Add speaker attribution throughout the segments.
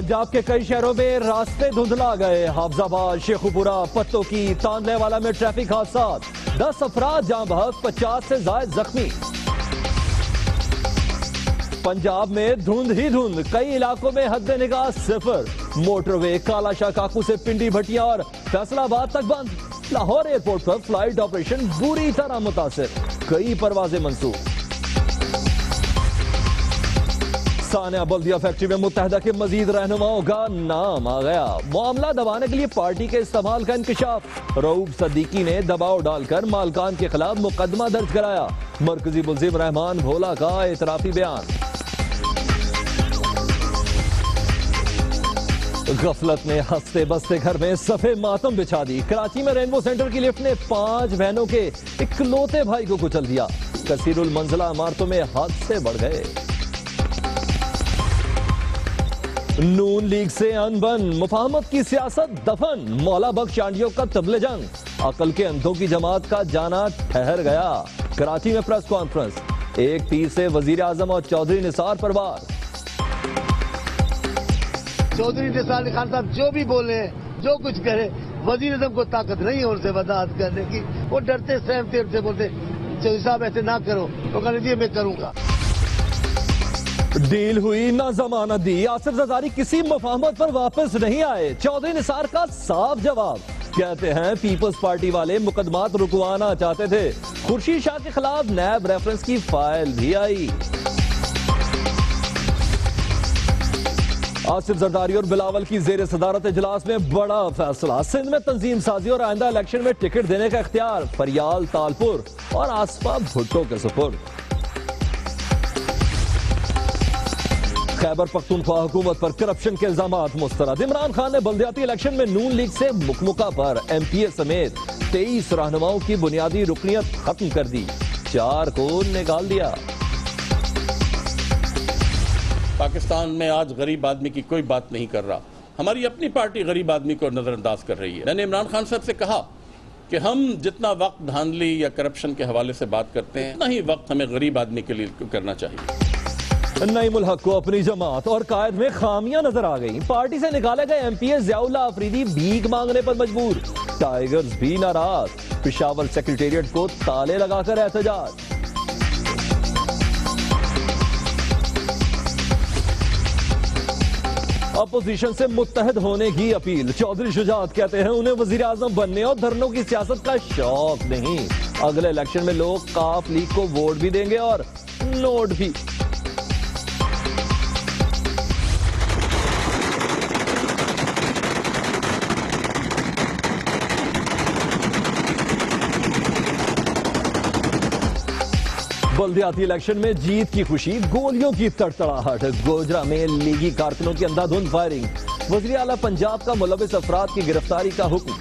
Speaker 1: पंजाब के कई शहरों में रास्ते धुंधला गए। हाफजाबाद, शेखुपुरा, पत्तों की, तांदलेवाला में ट्रैफिक हादसा, 10 अफराद जाँ बहक, 50 से ज्यादा जख्मी। पंजाब में धुंध ही धुंध, कई इलाकों में हद निगाह सिफर। मोटरवे कालाशाह काकू से पिंडी भटिया और फैसलाबाद तक बंद। लाहौर एयरपोर्ट पर फ्लाइट ऑपरेशन बुरी तरह मुतासिर, कई परवाजें मंसूख। सानिया बल्दिया फैक्ट्री में मुत्तहदा के मजीद रहनुमाओं का नाम आ गया। मामला दबाने के लिए पार्टी के इस्तेमाल का इंकशाफ। रऊफ सदीकी ने दबाव डालकर मालकान के खिलाफ मुकदमा दर्ज कराया। मरकजी मुल्जिम रहमान भोला का एतराफी बयान। गफलत ने हंसते बसते घर में सफे मातम बिछा दी। कराची में रेनबो सेंटर की लिफ्ट ने 5 बहनों के इकलौते भाई को कुचल दिया। कसीरुल मंजिला इमारतों में हादसे बढ़ गए। नून लीग से अनबन, मुफाहमत की सियासत दफन। मौला बख्श आंडियों का तबले जंग, अकल के अंधों की जमात का जाना ठहर गया। कराची में प्रेस कॉन्फ्रेंस, एक तीर से वजीर आजम और चौधरी निसार पर वार।
Speaker 2: चौधरी निसार खान साहब जो भी बोले, जो कुछ करे, वजीर आजम को ताकत नहीं है उनसे वजाहत करने की। वो डरते सहमते उनसे बोलते चौधरी साहब ऐसे ना करो, तो कहने दिए मैं करूंगा।
Speaker 1: डील हुई ना जमानत दी। आसिफ जरदारी किसी मुफाहमत पर वापस नहीं आए। चौधरी निसार का साफ जवाब, कहते हैं पीपल्स पार्टी वाले मुकदमात रुकवाना चाहते थे। खुर्शीद शाह के खिलाफ नैब रेफरेंस की फाइल भी आई। आसिफ जरदारी और बिलावल की जेर सदारत इजलास में बड़ा फैसला। सिंध में तंजीम साजी और आइंदा इलेक्शन में टिकट देने का इख्तियार फरियाल, तालपुर और आसफा भुट्टो के सुपुर्द। खैबर पख्तूनख्वा हुकूमत पर करप्शन के इल्जामात मुस्तरद। इमरान खान ने बल्दियाती इलेक्शन में नून लीग से मुकमुका पर एमपीए समेत 23 रहनुमाओं की बुनियादी रुकनियत खत्म कर दी, 4 को निकाल दिया।
Speaker 3: पाकिस्तान में आज गरीब आदमी की कोई बात नहीं कर रहा। हमारी अपनी पार्टी गरीब आदमी को नजरअंदाज कर रही है। मैंने इमरान खान साहब से कहा कि हम जितना वक्त धांधली या करप्शन के हवाले से बात करते हैं, उतना ही वक्त हमें गरीब आदमी के लिए करना चाहिए।
Speaker 1: नईमुल हक को अपनी जमात और कायद में खामियां नजर आ गई। पार्टी से निकाले गए एमपीए ज़ियाउल्लाह अफरीदी भीख मांगने पर मजबूर। टाइगर्स भी नाराज, पेशावर सेक्रेटेरिएट को ताले लगाकर एहतजाज। अपोजिशन से मुत्तहद होने की अपील। चौधरी शुजात कहते हैं उन्हें वजीर आजम बनने और धरनों की सियासत का शौक नहीं। अगले इलेक्शन में लोग काफ लीग को वोट भी देंगे और नोट भी। बल्दियाती इलेक्शन में जीत की खुशी, गोलियों की तड़तड़ाहट। गोजरा में लीगी कारकुनों की अंधाधुंध फायरिंग। वज़ीर आला पंजाब का मुलविस अफराद की गिरफ्तारी का हुक्म।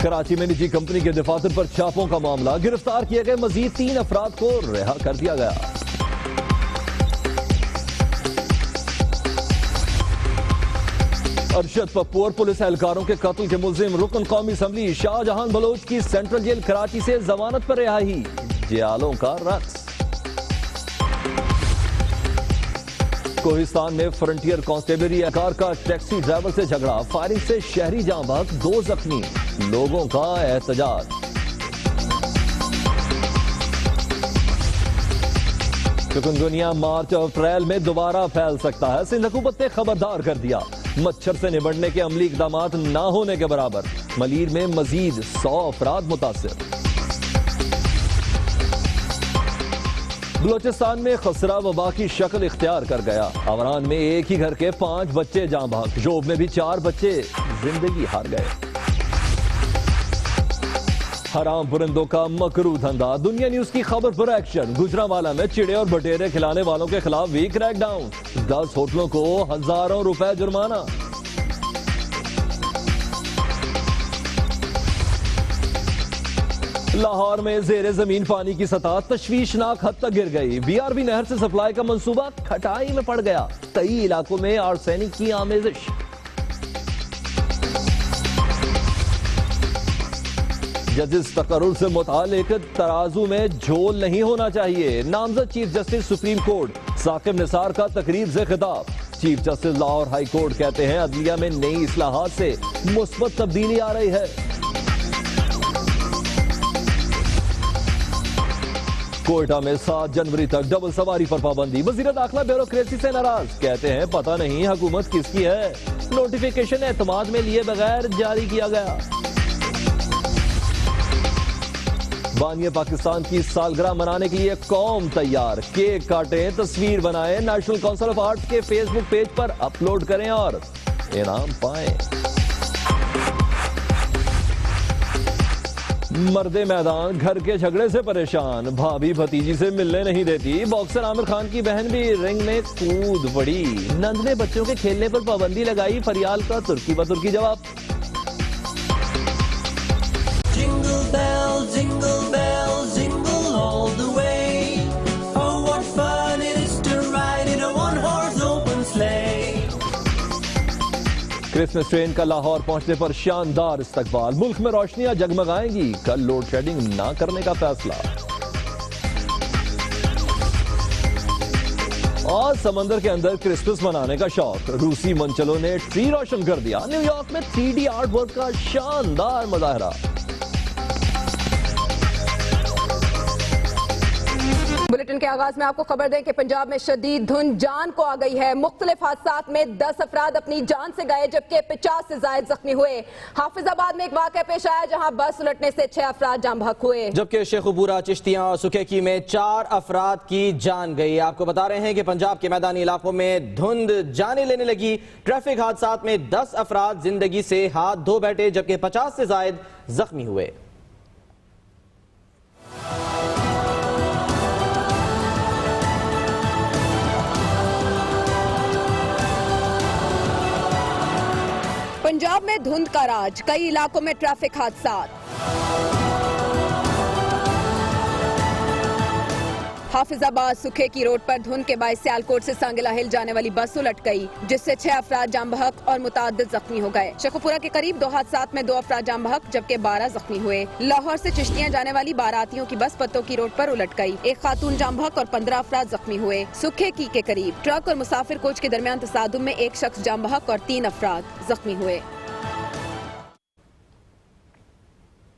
Speaker 1: कराची में निजी कंपनी के दफातर पर छापों का मामला। गिरफ्तार किए गए मजीद 3 अफराद को रिहा कर दिया गया। अरशद पप्पू और पुलिस एहलकारों के कत्ल के मुल्जिम रुकन कौमी असम्बली शाहजहां बलोच की सेंट्रल जेल कराची से जमानत पर रिहाई। जियालों का रक्स। कोहिस्तान में फ्रंटियर कांस्टेबलरी एहलकार का टैक्सी ड्राइवर से झगड़ा, फायरिंग से शहरी जाँ बहक, 2 जख्मी। लोगों का एहतजाज। चिकनगुनिया मार्च और अप्रैल में दोबारा फैल सकता है। सिंध हुकूमत ने खबरदार कर दिया, मच्छर से निबटने के अमली इकदामात ना होने के बराबर। मलीर में मजीद 100 अफराद मुतासिर। बलोचिस्तान में खसरा वबा की शक्ल इख्तियार कर गया। अमरान में एक ही घर के 5 बच्चे जाँ बहक। जोब में भी 4 बच्चे जिंदगी हार गए। हराम परिंदों का मकरू धंधा। दुनिया न्यूज की खबर पर एक्शन। गुजरांवाला में चिड़े और बटेरे खिलाने वालों के खिलाफ भी क्रैकडाउन। 10 होटलों को हजारों रुपए जुर्माना। लाहौर में जेरे जमीन पानी की सतह तशवीशनाक हद तक गिर गई। बीआरबी नहर से सप्लाई का मंसूबा खटाई में पड़ गया। कई इलाकों में आर्सेनिक की आमेजिश। जजिस तकर्रुर से मुतालिक तराजू में झोल नहीं होना चाहिए। नामजद chief justice supreme court Saqib Nisar का तकरीब से खिताब। Chief justice Lahore high court कहते हैं अदलिया में नई इस्लाहात से मुस्बत तब्दीली आ रही है। कोयटा में 7 जनवरी तक डबल सवारी पर पाबंदी। वजीर दाखिला ब्यूरोक्रेसी से नाराज, कहते हैं पता नहीं हुकूमत किसकी है। नोटिफिकेशन एतमाद में लिए बगैर जारी किया गया। बानिया पाकिस्तान की सालगिरह मनाने के लिए कौम तैयार। केक काटें, तस्वीर बनाएं, नेशनल काउंसिल ऑफ आर्ट्स के फेसबुक पेज पर अपलोड करें और इनाम पाएं। मर्दे मैदान घर के झगड़े से परेशान, भाभी भतीजी से मिलने नहीं देती। बॉक्सर आमिर खान की बहन भी रिंग में कूद पड़ी। नंद ने बच्चों के खेलने पर पाबंदी लगाई, फरियाल का तुर्की बतुर्की जवाब।
Speaker 4: Jingle bell, jingle all the way. Oh, what fun it is to ride in a one-horse open sleigh.
Speaker 1: Christmas train का लाहौर पहुंचने पर शानदार इस्तकबाल। मुल्क में रोशनियां जगमगाएंगी, कल लोड शेडिंग ना करने का फैसला। और समंदर के अंदर क्रिसमस मनाने का शौक। रूसी मंचलों ने ट्री रोशन कर दिया। न्यूयॉर्क में 3D आर्ट वर्क का शानदार मुजाहरा।
Speaker 5: बुलेटिन के आगाज में आपको खबर दें कि पंजाब में शदीद धुंध जान को आ गई है। मुख्तलिफ हादसात में 10 अफराद अपनी जान से गए जबकि 50 से ज्यादा जख्मी हुए। हाफिजाबाद में एक वाकया पेश आया जहां बस उलटने से 6 अफराद जाम बहक हुए,
Speaker 6: जबकि शेखुपुरा, चिश्तियां और सुकेकी में 4 अफराद की जान गई। आपको बता रहे हैं कि पंजाब के मैदानी इलाकों में धुंध जाने लेने लगी। ट्रैफिक हादसात में 10 अफराद जिंदगी से हाथ धो बैठे जबकि 50 से ज्यादा जख्मी हुए।
Speaker 5: पंजाब में धुंध का राज, कई इलाकों में ट्रैफिक हादसात। हाफिजाबाद सुखेकी रोड पर धुंध के बायस सियालकोट से सांगिला हिल जाने वाली बस उलट गई जिससे 6 अफराद जाम बहक और मुताद्दिद जख्मी हो गए। शेखुपुरा के करीब 2 हादसात में 2 अफराद जाम बहक जबकि 12 जख्मी हुए। लाहौर से चिश्तियां जाने वाली बारातियों की बस पत्तों की रोड पर उलट गई, एक खातून जाम बहक और 15 अफराद जख्मी हुए। सुखेकी के करीब ट्रक और मुसाफिर कोच के दरमियान तसादुम में एक शख्स जाम बहक और 3 अफराद जख्मी हुए।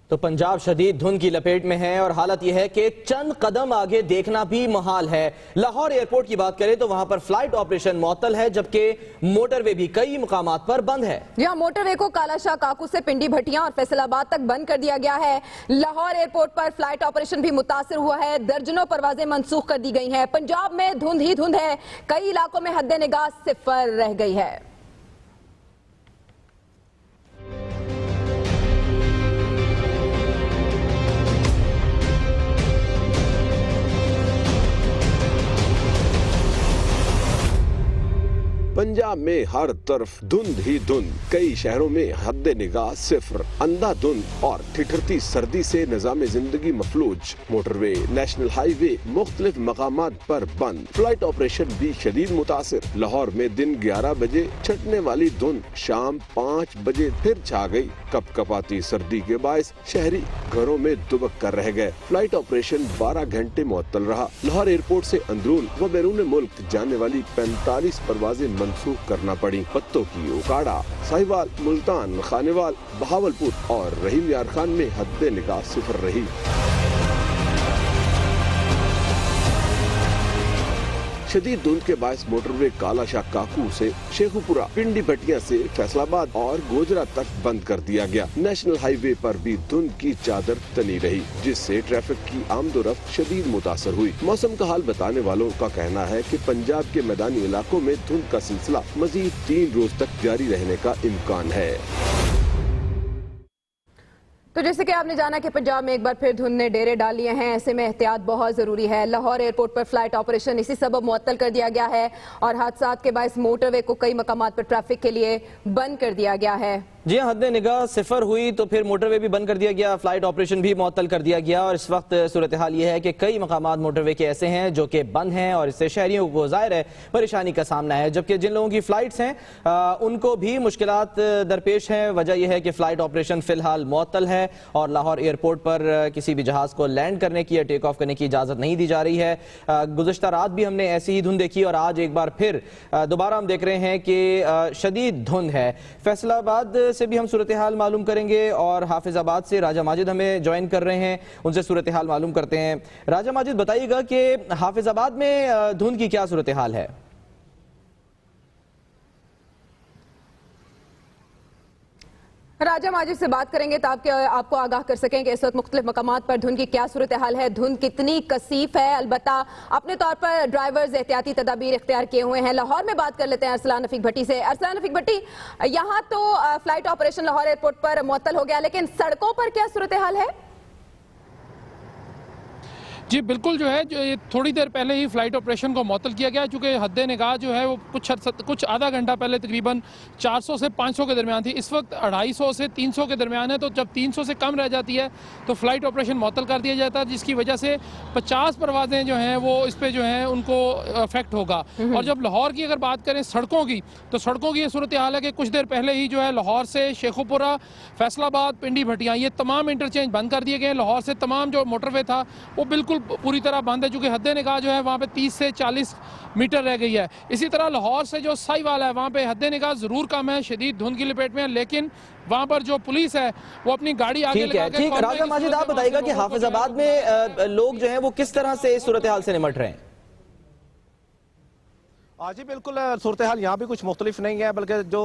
Speaker 6: तो पंजाब शदीद धुंध की लपेट में है और हालत यह है कि चंद कदम आगे देखना भी मुहाल है। लाहौर एयरपोर्ट की बात करें तो वहां पर फ्लाइट ऑपरेशन मुअत्तल है जबकि मोटरवे भी कई मुकामात पर बंद है।
Speaker 5: यहाँ मोटरवे को कालाशाह काकू से पिंडी भटियां और फैसलाबाद तक बंद कर दिया गया है। लाहौर एयरपोर्ट पर फ्लाइट ऑपरेशन भी मुतासिर हुआ है, दर्जनों परवाजें मंसूख कर दी गई हैं। पंजाब में धुंध ही धुंध है, कई इलाकों में हद निगाह सिफर रह गई है।
Speaker 7: पंजाब में हर तरफ धुंध ही धुंध, कई शहरों में हद निगाह सिफर, अंधाधुंध और ठिठुरती सर्दी से निजाम जिंदगी मफलूज। मोटरवे, नेशनल हाईवे मुख्तलिफ मकामात पर बंद, फ्लाइट ऑपरेशन भी शदीद मुतासिर। लाहौर में दिन 11 बजे छटने वाली धुंध शाम 5 बजे फिर छा गई। कपकपाती सर्दी के बायस शहरी घरों में दुबक कर रह गए। फ्लाइट ऑपरेशन 12 घंटे मुअत्तल रहा। लाहौर एयरपोर्ट से अंदरून व बैरून मुल्क जाने वाली 45 परवाजें मंसूख करना पड़ी। पत्तों की उकाड़ा, साहिवाल, मुल्तान, खानेवाल, बहावलपुर और रहीम यार खान में हद निगाह सिफर रही। शदीद धुंध के बायस मोटरवे कालाशाह काकू से शेखुपुरा, पिंडी भटिया से फैसलाबाद और गोजरा तक बंद कर दिया गया। नेशनल हाईवे पर भी धुंध की चादर तनी रही जिससे ट्रैफिक की आमदोरफ्त शदीद मुतासर हुई। मौसम का हाल बताने वालों का कहना है कि पंजाब के मैदानी इलाकों में धुंध का सिलसिला मजीद 3 रोज तक जारी रहने का इम्कान है।
Speaker 5: तो जैसे कि आपने जाना कि पंजाब में एक बार फिर धुंध ने डेरे डाल लिए हैं, ऐसे में एहतियात बहुत जरूरी है। लाहौर एयरपोर्ट पर फ्लाइट ऑपरेशन इसी सबब मुअत्तल कर दिया गया है और हादसात के बायस मोटरवे को कई मकामात पर ट्रैफिक के लिए बंद कर दिया गया है।
Speaker 6: जी हाँ, हद निगाह सिफर हुई तो फिर मोटरवे भी बंद कर दिया गया, फ्लाइट ऑपरेशन भी मुअत्तल कर दिया गया और इस वक्त सूरत हाल ये है कि कई मकामात मोटरवे के ऐसे हैं जो कि बंद हैं और इससे शहरियों को ज़ाहिर है परेशानी का सामना है, जबकि जिन लोगों की फ़्लाइट्स हैं उनको भी मुश्किलात दरपेश हैं। वजह यह है कि फ़्लाइट ऑपरेशन फ़िलहाल मुअत्तल है और लाहौर एयरपोर्ट पर किसी भी जहाज़ को लैंड करने की या टेक ऑफ करने की इजाज़त नहीं दी जा रही है। गुज़श्ता रात भी हमने ऐसी ही धुंध देखी और आज एक बार फिर दोबारा हम देख रहे हैं कि शदीद धुंध है। फैसलाबाद से भी हम सूरत हाल मालूम करेंगे और हाफिजाबाद से राजा माजिद हमें ज्वाइन कर रहे हैं, उनसे सूरत हाल मालूम करते हैं। राजा माजिद, बताइएगा कि हाफिजाबाद में धुंध की क्या सूरत हाल है?
Speaker 5: राजा माजिद से बात करेंगे ताकि आपको आगाह कर सकें कि इस वक्त मुख्तलिफ मकामात पर धुंध की क्या सूरत हाल है, धुंध कितनी कसीफ है। अलबत्ता अपने तौर पर ड्राइवर्स एहतियाती तदाबीर इख्तियार किए हुए हैं। लाहौर में बात कर लेते हैं अरसलान रफीक भट्टी से। अरसलान रफीक भट्टी, यहाँ तो फ्लाइट ऑपरेशन लाहौर एयरपोर्ट पर मुअत्तल हो गया, लेकिन सड़कों पर क्या सूरत हाल है?
Speaker 8: जी बिल्कुल, जो है जो ये थोड़ी देर पहले ही फ्लाइट ऑपरेशन को मुअत्तल किया गया, चूँकि हद निगाह जो है वो कुछ आधा घंटा पहले तकरीबन 400 से 500 के दरमियान थी। इस वक्त 250 से 300 के दरमियान है, तो जब 300 से कम रह जाती है तो फ्लाइट ऑपरेशन मुअत्तल कर दिया जाता है, जिसकी वजह से 50 परवाजें जो हैं वो इस पर जो हैं उनको अफेक्ट होगा। और जब लाहौर की अगर बात करें सड़कों की, तो सड़कों की ये सूरत हाल है कि कुछ देर पहले ही जो है लाहौर से शेखुपुरा, फैसलाबाद, पिंडी भटियाँ, ये तमाम इंटरचेंज बंद कर दिए गए। लाहौर से तमाम जो मोटरवे था वो बिल्कुल पूरी तरह बंद है, चूँकि हद निगाह जो है वहाँ पे 30 से 40 मीटर रह गई है। इसी तरह लाहौर से जो साहिवाल है वहाँ पे हद निगाह ज़रूर कम है, शदीद धुंध की लपेट में है, लेकिन वहाँ पर जो पुलिस है वो अपनी गाड़ी आगे लगा के।
Speaker 6: ठीक, राजा माजिद आप बताइएगा कि हाफिजाबाद में लोग जो हैं वो किस तरह से इस सूरत हाल से निमट रहे हैं?
Speaker 9: जी बिल्कुल, सूरत हाल यहाँ भी कुछ मुख्तलिफ नहीं है, बल्कि जो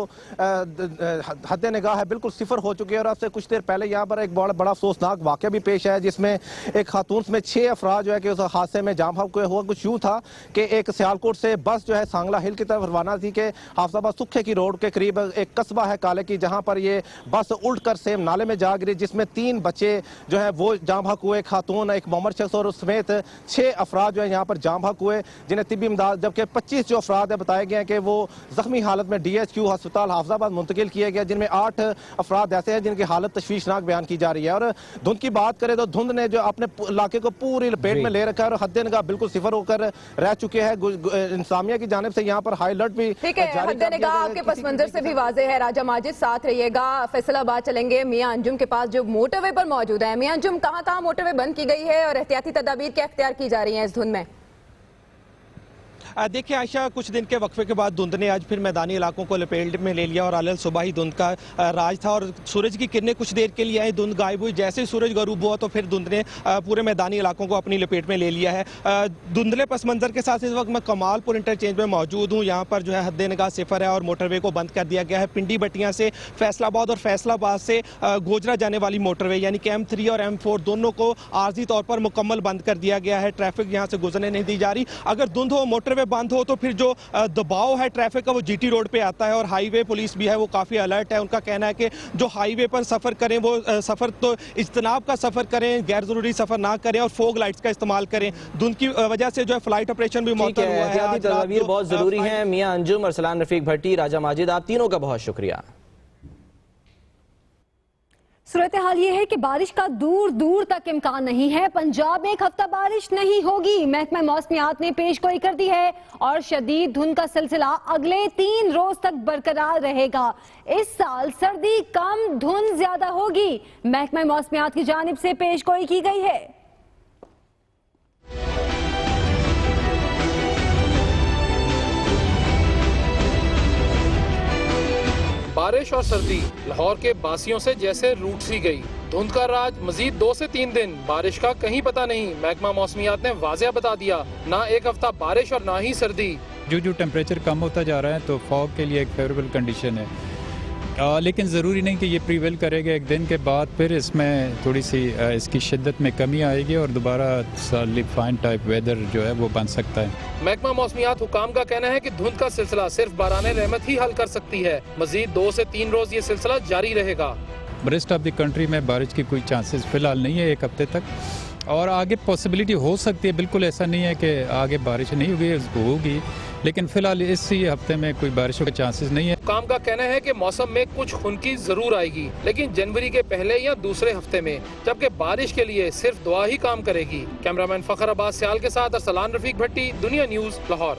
Speaker 9: हद निगाह है बिल्कुल सिफर हो चुकी है। और आपसे कुछ देर पहले यहाँ पर एक बड़ा अफसोसनाक वाक़या भी पेश है, जिसमें एक खातून में 6 अफराद जो है कि उस हादसे में जाम हुआ। कुछ यूँ था कि एक सियालकोट से बस जो है सांगला हिल की तरफ रवाना थी कि हाफिजाबाद सुखे की रोड के करीब एक कस्बा है काले की, जहाँ पर ये बस उल्ट कर सेम नाले में जा गिरी, जिसमें 3 बच्चे जो है वो जाम हुए, एक खातून, एक मोमर शख्स और समेत 6 अफराद जो है यहाँ पर जाम हुए, जिन्हें तिब्बी इमदाद, जबकि 25 जो अफराद है बताया गया कि वो जख्मी हालत में DHQ अस्पताल हाफिजाबाद मुंतकिल किया गया, जिनमें 8 अफराद ऐसे हैं जिनकी हालत तशवीशनाक बयान की जा रही है। और धुंध की बात करें तो धुंध ने जो अपने इलाके को पूरी लपेट में ले रखा है और हद निगाह बिल्कुल सिफर होकर रह चुके हैं। इंतजामिया की जानिब से यहाँ पर हाई अलर्ट भी
Speaker 5: ठीक है। हद निगाह आपके पस मंजर से भी वाज़ेह है। राजा माजिद साथ रहिएगा। फैसलाबाद चलेंगे, मियां अंजुम के पास जो मोटरवे पर मौजूद है। मियां अंजुम, कहाँ मोटरवे बंद की गई है और एहतियाती तदाबीर क्या इख्तियार की जा रही है इस धुंध में?
Speaker 10: देखिए आयशा, कुछ दिन के वक्फे के बाद धुंध ने आज फिर मैदानी इलाकों को लपेट में ले लिया और अलल सुबह ही धुंध का राज था और सूरज की किरणें कुछ देर के लिए आई, धुंध गायब हुई। जैसे ही सूरज गरूब हुआ तो फिर धुंध ने पूरे मैदानी इलाकों को अपनी लपेट में ले लिया है। धुंधले पस मंजर के साथ इस वक्त मैं कमालपुर इंटरचेंज में मौजूद हूँ। यहाँ पर जो है हद निगाह सिफर है और मोटरवे को बंद कर दिया गया है। पिंडी भटियाँ से फैसलाबाद और फैसलाबाद से गोजरा जाने वाली मोटरवे यानी कि M3 और M4 दोनों को आर्जी तौर पर मुकम्मल बंद कर दिया गया है। ट्रैफिक यहाँ से गुजरने नहीं दी जा रही। अगर धुंध हो, मोटरवे बंद हो तो फिर जो दबाव है ट्रैफिक का वो GT रोड पे आता है और हाईवे पुलिस भी है वो काफ़ी अलर्ट है। उनका कहना है कि जो हाईवे पर सफ़र करें वो सफ़र तो इज्तनाब का सफ़र करें, गैर ज़रूरी सफ़र ना करें और फोग लाइट्स का इस्तेमाल करें। धुंध की वजह से जो है फ्लाइट ऑपरेशन भी मुअत्तल हुआ है।
Speaker 6: तदबीर बहुत ज़रूरी है। मियां अंजुम, अरसलान रफीक भट्टी, राजा माजिद, आप तीनों का बहुत शुक्रिया।
Speaker 11: सूरत हाल ये है कि बारिश का दूर दूर तक इम्कान नहीं है। पंजाब में एक हफ्ता बारिश नहीं होगी, महकमा मौसमियात ने पेशगोई कर दी है और शदीद धुंध का सिलसिला अगले 3 रोज तक बरकरार रहेगा। इस साल सर्दी कम, धुंध ज्यादा होगी, महकमा मौसमियात की जानिब से पेशगोई की गई है।
Speaker 8: बारिश और सर्दी लाहौर के बासियों से जैसे रूठ सी गई। धुंध का राज मजीद 2 से 3 दिन, बारिश का कहीं पता नहीं। महकमा मौसमियात ने वाज़ेह बता दिया, ना एक हफ्ता बारिश और ना ही सर्दी।
Speaker 12: जो टेम्परेचर कम होता जा रहा है तो फॉग के लिए एक फेवरेबल कंडीशन है, लेकिन ज़रूरी नहीं कि ये प्रीवेल करेगा। एक दिन के बाद फिर इसमें थोड़ी सी इसकी शिद्दत में कमी आएगी और दोबारा फाइन टाइप वेदर जो है वो बन सकता है।
Speaker 8: महकमा मौसमियात हुकाम का कहना है कि धुंध का सिलसिला सिर्फ बाराने रहमत ही हल कर सकती है। मजीद 2 से 3 रोज ये सिलसिला जारी रहेगा।
Speaker 12: रेस्ट ऑफ द कंट्री में बारिश की कोई चांसेस फिलहाल नहीं है 1 हफ्ते तक, और आगे पॉसिबिलिटी हो सकती है। बिल्कुल ऐसा नहीं है कि आगे बारिश नहीं होगी, लेकिन फिलहाल इसी हफ्ते में कोई बारिशों के चांसेस नहीं है।
Speaker 8: काम का कहना है कि मौसम में कुछ खुनकी जरूर आएगी, लेकिन जनवरी के पहले या दूसरे हफ्ते में, जबकि बारिश के लिए सिर्फ दुआ ही काम करेगी। कैमरामैन फखर अब्बास सियाल के साथ अरसलान रफीक भट्टी, दुनिया न्यूज, लाहौर।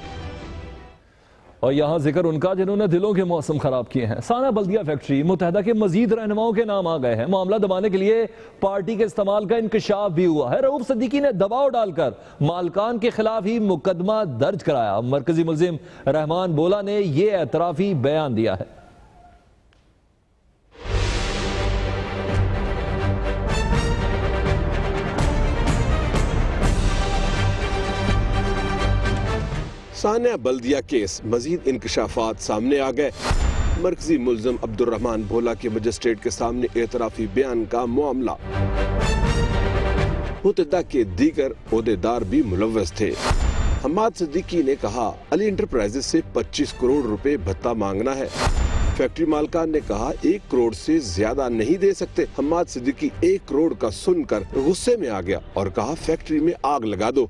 Speaker 1: और यहाँ जिक्र उनका जिन्होंने दिलों के मौसम खराब किए हैं। साना बल्दिया फैक्ट्री मुत्तहदा के मजीद रहनुमाओं के नाम आ गए हैं। मामला दबाने के लिए पार्टी के इस्तेमाल का इंकशाफ भी हुआ है। रऊफ सिद्दीकी ने दबाव डालकर मालकान के खिलाफ ही मुकदमा दर्ज कराया। मरकजी मुल्जिम रहमान बोला ने यह एतराफी बयान दिया है।
Speaker 7: सानिया बल्दिया केस मजीद इंकशाफात सामने आ गए। मरकजी मुल्जिम अब्दुर्रहमान भोला के मजिस्ट्रेट के सामने एतराफी बयान का मामला। मुतहदा के दीगर ओहदेदार भी मुलव्वस थे। हम्माद सिद्दीकी ने कहा अली इंटरप्राइजेज से 25 करोड़ रुपए भत्ता मांगना है। फैक्ट्री मालकान ने कहा 1 करोड़ से ज्यादा नहीं दे सकते। हम्माद सिद्दीकी 1 करोड़ का सुनकर गुस्से में आ गया और कहा फैक्ट्री में आग लगा दो।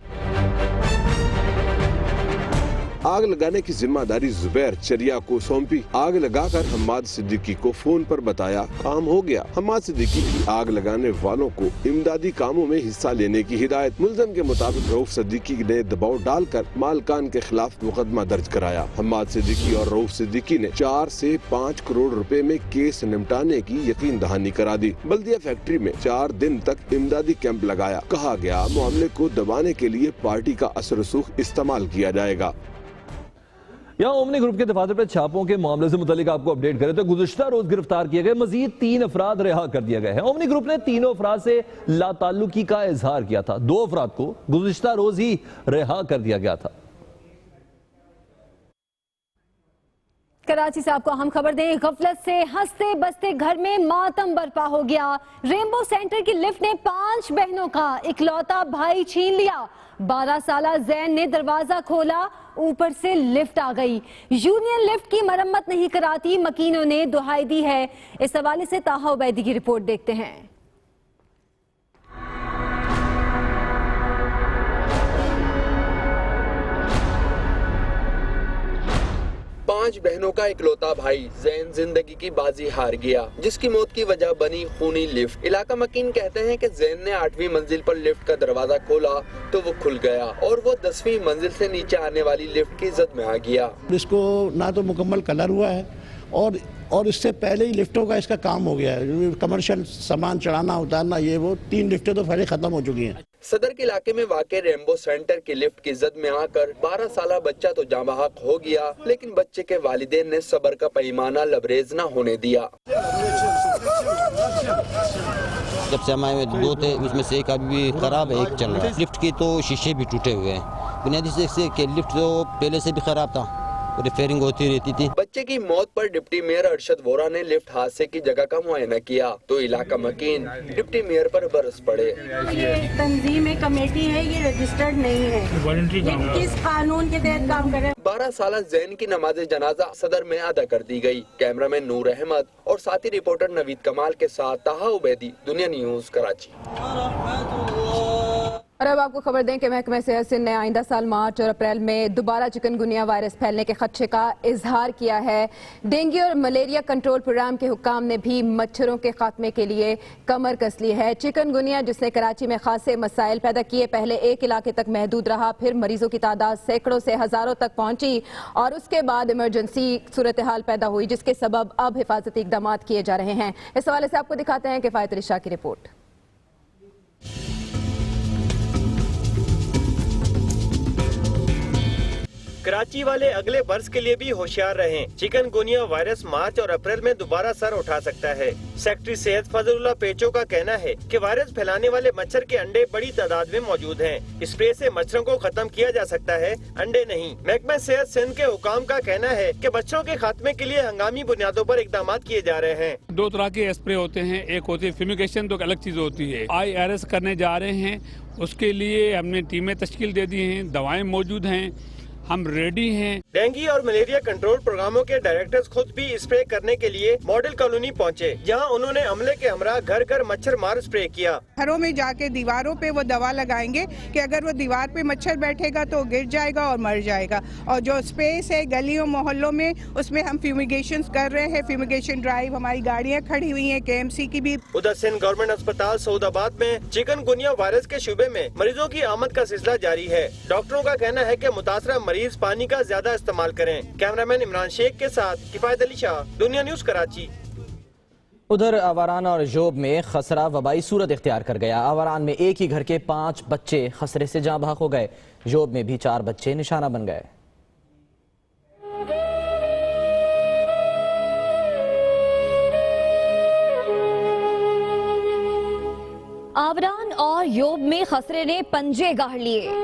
Speaker 7: आग लगाने की जिम्मेदारी जुबैर चरिया को सौंपी। आग लगाकर हम्माद सिद्दीकी को फोन पर बताया काम हो गया। हम्माद सिद्दीकी की आग लगाने वालों को इमदादी कामों में हिस्सा लेने की हिदायत। मुल्जिम के मुताबिक रऊफ सिद्दीकी ने दबाव डालकर मालकान के खिलाफ मुकदमा दर्ज कराया। हम्माद सिद्दीकी और रऊफ सिद्दीकी ने 4 से 5 करोड़ रुपए में केस निपटाने की यकीन दहानी करा दी। बल्दिया फैक्ट्री में 4 दिन तक इमदादी कैंप लगाया। कहा गया मामले को दबाने के लिए पार्टी का असर रसूख इस्तेमाल किया जाएगा।
Speaker 1: यहाँ ओमनी ग्रुप के दफातर पर छापों के मामले से मुतालिक आपको अपडेट करें तो गुज़िश्ता रोज गिरफ्तार किए गए मजीद 3 अफराद रिहा कर दिए गए हैं। ओमनी ग्रुप ने तीनों अफराद से लाताल्लुकी का इजहार किया था। 2 अफराद को गुज़िश्ता रोज ही रिहा कर दिया गया था।
Speaker 11: कराची से आपको अहम खबर दें, गफलत से हंसते बसते घर में मातम बर्पा हो गया। रेनबो सेंटर की लिफ्ट ने 5 बहनों का इकलौता भाई छीन लिया। 12 साला जैन ने दरवाजा खोला, ऊपर से लिफ्ट आ गई। यूनियन लिफ्ट की मरम्मत नहीं कराती, मकीनों ने दुहाई दी है। इस हवाले से ताहा उबैदी की रिपोर्ट देखते हैं।
Speaker 13: 5 बहनों का इकलौता भाई जैन जिंदगी की बाजी हार गया, जिसकी मौत की वजह बनी खूनी लिफ्ट। इलाका मकीन कहते हैं कि जैन ने 8वीं मंजिल पर लिफ्ट का दरवाजा खोला तो वो खुल गया और वो 10वीं मंजिल से नीचे आने वाली लिफ्ट की जद में आ गया।
Speaker 14: इसको ना तो मुकम्मल कलर हुआ है और इससे पहले ही लिफ्टों का इसका काम हो गया है। कमर्शियल सामान चढ़ाना उतारना ये वो 3 लिफ्टें तो पहले खत्म हो चुकी हैं।
Speaker 13: सदर के इलाके में वाक़े रेनबो सेंटर की लिफ्ट की जद में आकर 12 साला बच्चा तो जाँ बहक हो गया, लेकिन बच्चे के वालिदैन ने सब्र का पैमाना लबरेज न होने दिया।
Speaker 15: जब से हमारे 2 थे, उसमें से एक अभी खराब है, एक चल रहा है। लिफ्ट की तो शीशे भी टूटे हुए हैं। बुनियादी से कि लिफ्ट तो पहले से भी खराब था, रिपेयरिंग होती रहती थी।
Speaker 13: बच्चे की मौत पर डिप्टी मेयर अरशद वोरा ने लिफ्ट हादसे की जगह का मुआयना किया तो इलाका मकीन डिप्टी मेयर पर बरस पड़े।
Speaker 16: ये तंजीम कमेटी है, ये रजिस्टर्ड नहीं है, ये किस कानून के तहत काम करे।
Speaker 13: 12 साला जैन की नमाज जनाजा सदर में अदा कर दी गई। कैमरामैन नूर अहमद और साथी रिपोर्टर नवीद कमाल के साथ ताहा उबैदी, दुनिया न्यूज, कराची।
Speaker 5: और अब आपको खबर दें कि महकमा सेहत सिंध ने आइंदा साल मार्च और अप्रैल में दोबारा चिकनगुनिया वायरस फैलने के खदशे का इजहार किया है। डेंगू और मलेरिया कंट्रोल प्रोग्राम के हुक्काम ने भी मच्छरों के खात्मे के लिए कमर कस ली है। चिकनगुनिया जिसने कराची में खासे मसाइल पैदा किए, पहले एक इलाके तक महदूद रहा, फिर मरीजों की तादाद सैकड़ों से हजारों तक पहुंची और उसके बाद इमरजेंसी सूरत हाल पैदा हुई, जिसके सबब अब हिफाजती इकदाम किए जा रहे हैं। इस हवाले से आपको दिखाते हैं किफायत अली शाह की रिपोर्ट।
Speaker 17: कराची वाले अगले बरस के लिए भी होशियार रहें। चिकनगुनिया वायरस मार्च और अप्रैल में दोबारा सर उठा सकता है। सेक्रेटरी सेहत फजलुल्लाह पेचो का कहना है कि वायरस फैलाने वाले मच्छर के अंडे बड़ी तादाद में मौजूद हैं। स्प्रे से मच्छरों को खत्म किया जा सकता है, अंडे नहीं। महकमा सेहत सिंध के हुकाम का कहना है कि मच्छरों के खात्मे के लिए हंगामी बुनियादों पर इकदाम किए जा रहे हैं।
Speaker 18: 2 तरह के स्प्रे होते हैं, एक होती है फ्यूमिगेशन, तो अलग चीज होती है। IRS करने जा रहे हैं, उसके लिए हमने टीमें तश्कील दे दी हैं, दवाएं मौजूद हैं। हम रेडी हैं।
Speaker 17: डेंगू और मलेरिया कंट्रोल प्रोग्रामों के डायरेक्टर्स खुद भी स्प्रे करने के लिए मॉडल कॉलोनी पहुंचे, जहां उन्होंने अमले के हमरा घर घर मच्छर मार स्प्रे किया।
Speaker 19: घरों में जाके दीवारों पे वो दवा लगाएंगे कि अगर वो दीवार पे मच्छर बैठेगा तो गिर जाएगा और मर जाएगा। और जो स्पेस है गलियों मोहल्लों में, उसमें हम फ्यूमिगेशन कर रहे हैं। फ्यूमिगेशन ड्राइव, हमारी गाड़ियाँ खड़ी हुई हैं KMC की भी।
Speaker 17: उधर सिंध गवर्नमेंट अस्पताल सऊदाबाद में चिकनगुनिया वायरस के शुबे में मरीजों की आमद का सिलसिला जारी है। डॉक्टरों का कहना है कि मुतासरा मरीज पानी का ज्यादा इस्तेमाल करें। कैमरामैन इमरान शेख के साथ किफायत अली शाह, दुनिया न्यूज कराची।
Speaker 6: उधर आवारान और जोब में खसरा वबाई सूरत इख्तियार कर गया। आवारान में एक ही घर के 5 बच्चे खसरे से जाँ बहक हो गए। जोब में भी 4 बच्चे निशाना बन गए।
Speaker 11: आवारान और योब में खसरे ने पंजे गाड़ लिए।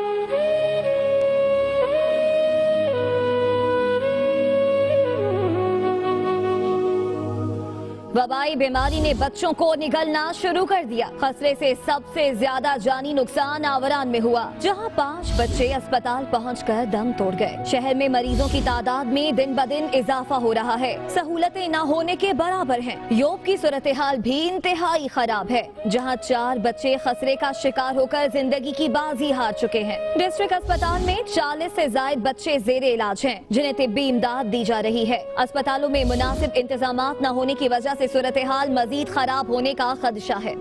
Speaker 11: वबाई बीमारी ने बच्चों को निगलना शुरू कर दिया। खसरे से सबसे ज्यादा जानी नुकसान आवारान में हुआ, जहां 5 बच्चे अस्पताल पहुंचकर दम तोड़ गए। शहर में मरीजों की तादाद में दिन ब दिन इजाफा हो रहा है। सहूलतें न होने के बराबर हैं। योब की सूरत हाल भी इंतहाई खराब है, जहां 4 बच्चे खसरे का शिकार होकर जिंदगी की बाजी हार चुके हैं। डिस्ट्रिक्ट अस्पताल में 40 से ज्यादा बच्चे जेरे इलाज हैं, जिन्हें तिब्बी इमदाद दी जा रही है। अस्पतालों में मुनासिब इंतजामात न होने की वजह से सूरत हाल मजीद खराब होने का खदशा है।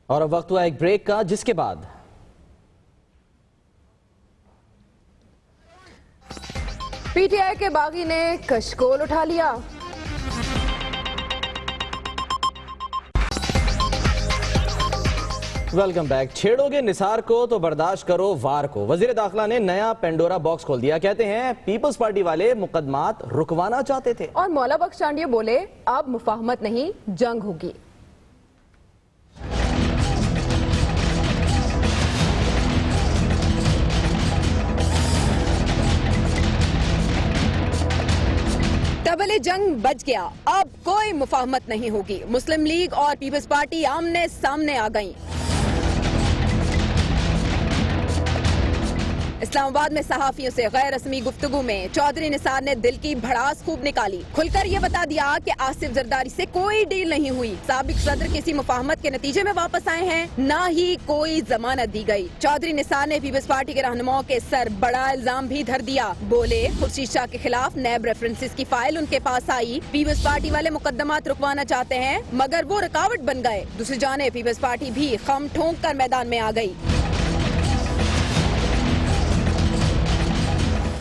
Speaker 6: और अब वक्त हुआ एक ब्रेक का, जिसके बाद
Speaker 5: PTI के बागी ने कशकोल उठा लिया।
Speaker 6: Welcome back. छेड़ोगे निसार को तो बर्दाश्त करो वार को। वजीर दाखिला ने नया पेंडोरा बॉक्स खोल दिया। कहते हैं पीपल्स पार्टी वाले मुकदमात रुकवाना चाहते थे।
Speaker 5: और मौला बख्श चांडिया बोले अब मुफाहमत नहीं, जंग होगी। तबले जंग बच गया, अब कोई मुफाहमत नहीं होगी। मुस्लिम लीग और पीपल्स पार्टी आमने सामने आ गईं। इस्लामाबाद में सहाफियों से गैर रस्मी गुफ्तगू में चौधरी निसार ने दिल की भड़ास खूब निकाली। खुलकर ये बता दिया कि आसिफ जरदारी से कोई डील नहीं हुई। साबिक सदर किसी मुफाहमत के नतीजे में वापस आए हैं, न ही कोई जमानत दी गई। चौधरी निसार ने पीपल्स पार्टी के रहनुमाओं के सर बड़ा इल्जाम भी धर दिया। बोले खुर्शीद शाह के खिलाफ नैब रेफरेंसेस की फाइल उनके पास आई। पीपल्स पार्टी वाले मुकदमात रुकवाना चाहते हैं, मगर वो रुकावट बन गए। दूसरी जाने पीपल्स पार्टी भी खम ठोंक कर मैदान में आ गई।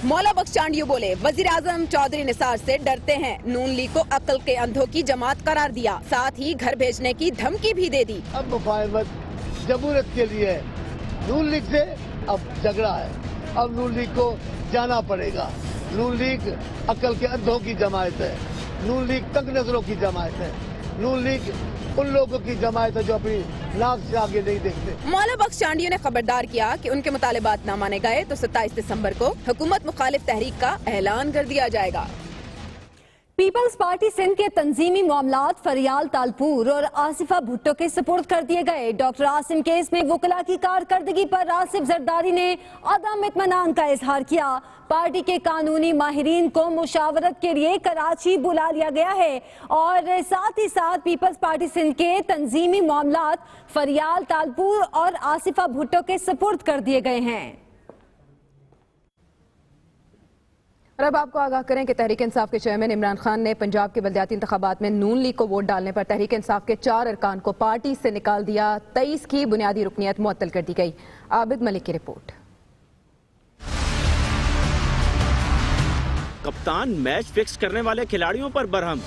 Speaker 5: मौला बख्श चांडियो बोले वजीर आजम चौधरी निसार से डरते हैं। नून लीग को अक्ल के अंधों की जमात करार दिया, साथ ही घर भेजने की धमकी भी दे दी।
Speaker 2: अब मुफाहमत जमहूरियत के लिए नून लीग से अब झगड़ा है। अब नून लीग को जाना पड़ेगा। नून लीग अक्ल के अंधों की जमात है। नून लीग तंग नजरों की जमात है। नून लीग उन लोगों की जमात है जो अपनी नाक से आगे नहीं देखते।
Speaker 5: मौला बख्श चांडियो ने खबरदार किया कि उनके मुतालिबात न माने गए तो 27 दिसंबर को हुकूमत मुखालिफ तहरीक का ऐलान कर दिया जाएगा।
Speaker 11: पीपल्स पार्टी सिंध के तंजीमी मामलात फरियाल तालपुर और आसिफा भुट्टो के सुपुर्द कर दिए गए। डॉक्टर आसिम केस में वकला की कारकर्दगी पर आसिफ जरदारी ने अदम इत्मीनान का इजहार किया। पार्टी के कानूनी माहिरीन को मुशावरत के लिए कराची बुला लिया गया है और साथ ही साथ पीपल्स पार्टी सिंध के तंजीमी मामलात फरियाल तालपुर और आसिफा भुट्टो के सुपुर्द कर दिए गए हैं।
Speaker 5: और अब आपको आगाह करें कि तहरीक इंसाफ के चेयरमैन इमरान खान ने पंजाब के बलदियाती इंतखाबात में नून लीग को वोट डालने पर तहरीक इंसाफ के 4 अरकान को पार्टी से निकाल दिया। 23 की बुनियादी रुकनियत मुअत्तल कर दी गई। आबिद मलिक की रिपोर्ट।
Speaker 20: कप्तान मैच फिक्स करने वाले खिलाड़ियों पर बरहम।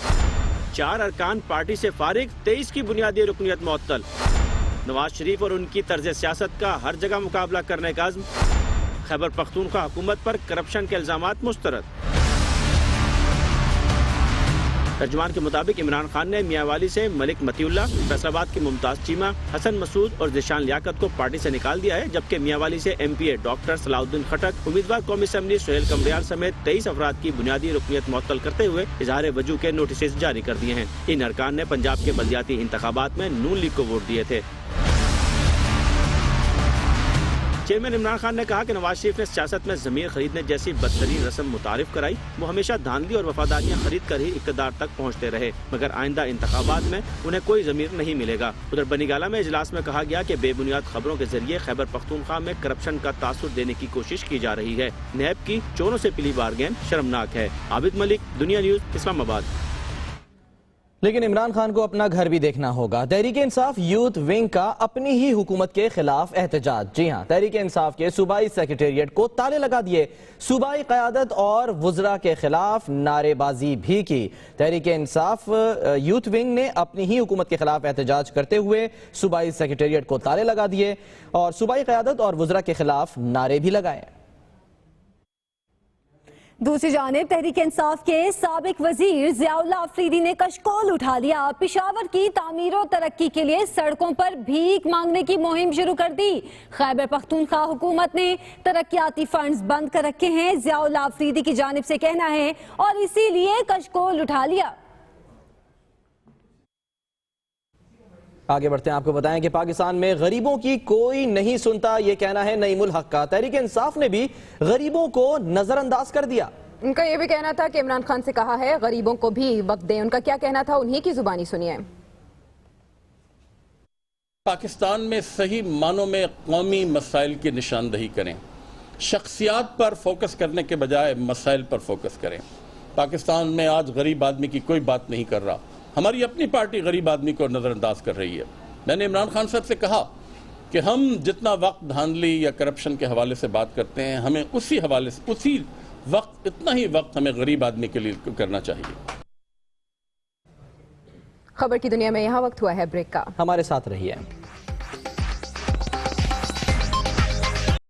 Speaker 20: 4 अरकान पार्टी से फारिग, 23 की बुनियादी रुकनियत मुअत्तल। नवाज शरीफ और उनकी तर्ज सियासत का हर जगह मुकाबला करने का अज़्म। खैबर पख्तूनख्वा हुकूमत पर करप्शन के इल्जामात मुस्तरद। तर्जुमान के मुताबिक इमरान खान ने मियांवाली से मलिक मतीउल्लाह, फैसलाबाद की मुमताज चीमा, हसन मसूद और जिशान लियाकत को पार्टी से निकाल दिया है, जबकि मियांवाली से MPA डॉक्टर सलाउद्दीन खटक, उम्मीदवार कौमी असम्बली सुहेल कमरियाल समेत 23 अफराद की बुनियादी रुकनियत मुअत्तल करते हुए इजहार वजू के नोटिस जारी कर दिए हैं। इन अरकान ने पंजाब के बलदियाती इंतखाबात में नून लीग को वोट दिए थे। चेयरमैन इमरान खान ने कहा कि नवाज शरीफ ने सियासत में जमीर खरीदने जैसी बदतरीन रस्म मुतारिफ कराई। वो हमेशा धांधली और वफादारियां खरीद कर ही इक़्तिदार तक पहुँचते रहे, मगर आइंदा इंतखाबात में उन्हें कोई जमीर नहीं मिलेगा। उधर बनीगाला में इजलास में कहा गया कि बेबुनियाद खबरों के जरिए खैबर पख्तूनख्वा में करप्शन का तासुर देने की कोशिश की जा रही है। नैब की चोरों से पिली बारगेन शर्मनाक है। आबिद मलिक, दुनिया न्यूज, इस्लामाबाद।
Speaker 6: लेकिन इमरान खान को अपना घर भी देखना होगा। तहरीक इंसाफ यूथ विंग का अपनी ही हुकूमत के खिलाफ एहतजाज। जी हां, तहरीक इंसाफ के सूबाई सेक्रेटेरिएट को ताले लगा दिए। सूबाई क़यादत और वुज़रा के खिलाफ नारेबाजी भी की। तहरीक इंसाफ यूथ विंग ने अपनी ही हुकूमत के खिलाफ एहतजाज करते हुए सूबाई सेक्रेटेरिएट को ताले लगा दिए और सूबाई क़यादत और वुज़रा के खिलाफ नारे भी लगाए।
Speaker 11: दूसरी जानिब तहरीक इंसाफ के साबिक वजीर ज़ियाउल्लाह अफरीदी ने कशकोल उठा लिया। पेशावर की तामीर और तरक्की के लिए सड़कों पर भीख मांगने की मुहिम शुरू कर दी। खैबर पख्तूनख्वा हुकूमत ने तरक्याती फंड्स बंद कर रखे हैं, ज़ियाउल्लाह अफरीदी की जानिब से कहना है, और इसीलिए कशकोल उठा लिया।
Speaker 6: आगे बढ़ते हैं, आपको बताएं कि पाकिस्तान में गरीबों की कोई नहीं सुनता, ये कहना है नईमुल हक का। तहरीक इंसाफ ने भी गरीबों को नजरअंदाज कर दिया।
Speaker 5: उनका यह भी कहना था कि इमरान खान से कहा है गरीबों को भी वक्त दें। उनका क्या कहना था, उन्हीं की जुबानी सुनिए।
Speaker 3: पाकिस्तान में सही मानों में कौमी मसाइल की निशानदही करें, शख्सियात पर फोकस करने के बजाय मसाइल पर फोकस करें। पाकिस्तान में आज गरीब आदमी की कोई बात नहीं कर रहा, हमारी अपनी पार्टी गरीब आदमी को नज़रअंदाज कर रही है। मैंने इमरान खान साहब से कहा कि हम जितना वक्त धांधली या करप्शन के हवाले से बात करते हैं, हमें उसी हवाले से उसी वक्त इतना ही वक्त हमें गरीब आदमी के लिए करना चाहिए।
Speaker 5: खबर की दुनिया में यहाँ वक्त हुआ है ब्रेक का,
Speaker 6: हमारे साथ रहिए।